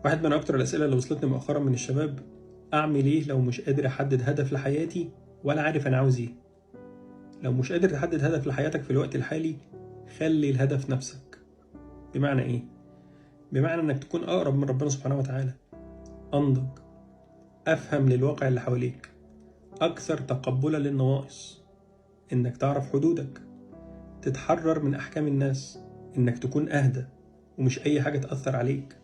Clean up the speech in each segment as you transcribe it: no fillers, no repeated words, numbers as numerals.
واحد من أكتر الأسئلة اللي وصلتني مؤخرا من الشباب: أعمل إيه لو مش قادر أحدد هدف لحياتي ولا عارف أنا عاوز إيه؟ لو مش قادر تحدد هدف لحياتك في الوقت الحالي، خلي الهدف نفسك. بمعنى إيه؟ بمعنى إنك تكون أقرب من ربنا سبحانه وتعالى، أنضج، أفهم للواقع اللي حواليك، أكثر تقبلا للنواقص، إنك تعرف حدودك، تتحرر من أحكام الناس، إنك تكون أهدى ومش أي حاجة تأثر عليك،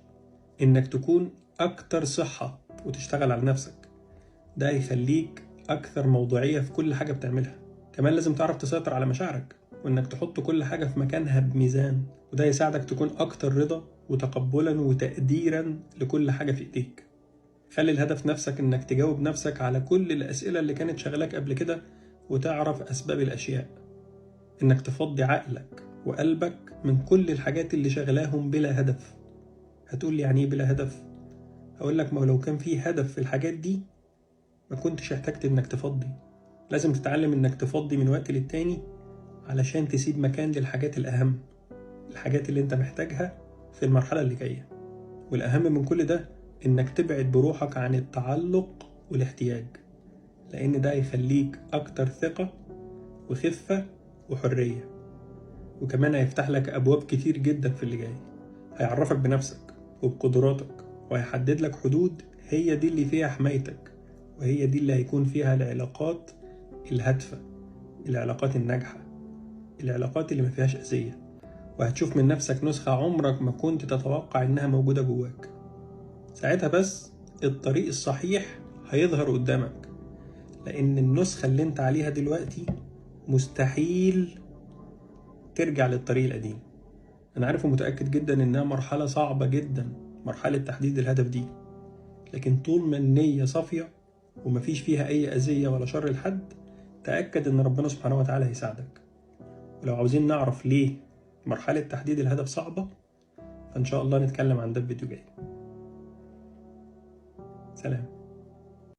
إنك تكون أكتر صحة وتشتغل على نفسك. ده هيخليك أكثر موضوعية في كل حاجة بتعملها. كمان لازم تعرف تسيطر على مشاعرك، وإنك تحط كل حاجة في مكانها بميزان، وده يساعدك تكون أكتر رضا وتقبلا وتقديرا لكل حاجة في إيديك. خلي الهدف نفسك إنك تجاوب نفسك على كل الأسئلة اللي كانت شغلاك قبل كده وتعرف أسباب الأشياء. إنك تفضي عقلك وقلبك من كل الحاجات اللي شغلاهم بلا هدف. هتقول لي يعني إيه بلا هدف؟ هقول لك: ما لو كان في هدف في الحاجات دي ما كنتش احتجت إنك تفضي. لازم تتعلم إنك تفضي من وقت للتاني علشان تسيب مكان للحاجات الأهم، الحاجات اللي أنت محتاجها في المرحلة اللي جاية. والأهم من كل ده إنك تبعد بروحك عن التعلق والاحتياج، لأن ده هيخليك أكتر ثقة وخفة وحرية. وكمان هيفتح لك أبواب كتير جدا في اللي جاي، هيعرفك بنفسك وبقدراتك، وهيحدد لك حدود هي دي اللي فيها حمايتك، وهي دي اللي هيكون فيها العلاقات الهادفة، العلاقات الناجحة، العلاقات اللي ما فيهاش أذية. وهتشوف من نفسك نسخة عمرك ما كنت تتوقع إنها موجودة جواك. ساعتها بس الطريق الصحيح هيظهر قدامك، لأن النسخة اللي انت عليها دلوقتي مستحيل ترجع للطريق القديم. أنا عارف ومتأكد جدا إنها مرحلة صعبة جدا، مرحلة تحديد الهدف دي، لكن طول ما النية صافية ومفيش فيها أي أذية ولا شر لحد، تأكد إن ربنا سبحانه وتعالى هيساعدك. ولو عاوزين نعرف ليه مرحلة تحديد الهدف صعبة، فإن شاء الله نتكلم عن ده في فيديو جاي. سلام.